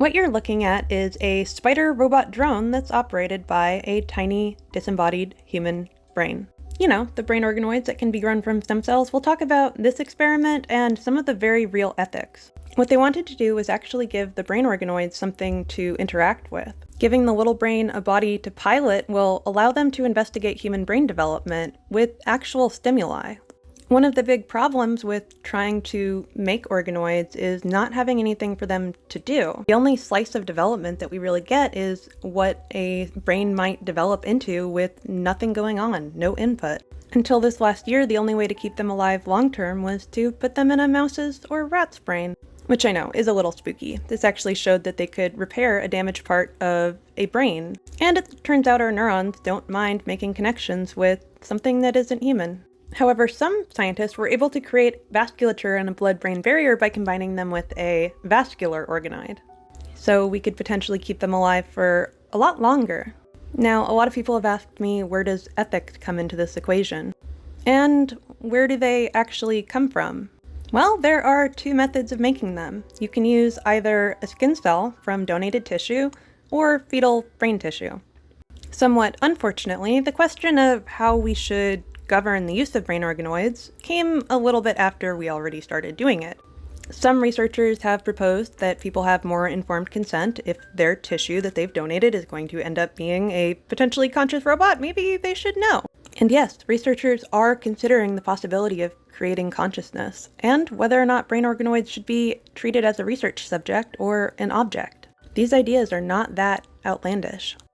What you're looking at is a spider robot drone that's operated by a tiny, disembodied human brain. You know, the brain organoids that can be grown from stem cells. We'll talk about this experiment and some of the very real ethics. What they wanted to do was actually give the brain organoids something to interact with. Giving the little brain a body to pilot will allow them to investigate human brain development with actual stimuli. One of the big problems with trying to make organoids is not having anything for them to do. The only slice of development that we really get is what a brain might develop into with nothing going on, no input. Until this last year, the only way to keep them alive long-term was to put them in a mouse's or rat's brain, which I know is a little spooky. This actually showed that they could repair a damaged part of a brain. And it turns out our neurons don't mind making connections with something that isn't human. However, some scientists were able to create vasculature in a blood-brain barrier by combining them with a vascular organoid. So we could potentially keep them alive for a lot longer. Now, a lot of people have asked me, where does ethics come into this equation? And where do they actually come from? Well, there are two methods of making them. You can use either a skin cell from donated tissue or fetal brain tissue. Somewhat unfortunately, the question of how we should govern the use of brain organoids came a little bit after we already started doing it. Some researchers have proposed that people have more informed consent if their tissue that they've donated is going to end up being a potentially conscious robot. Maybe they should know. And yes, researchers are considering the possibility of creating consciousness, and whether or not brain organoids should be treated as a research subject or an object. These ideas are not that outlandish.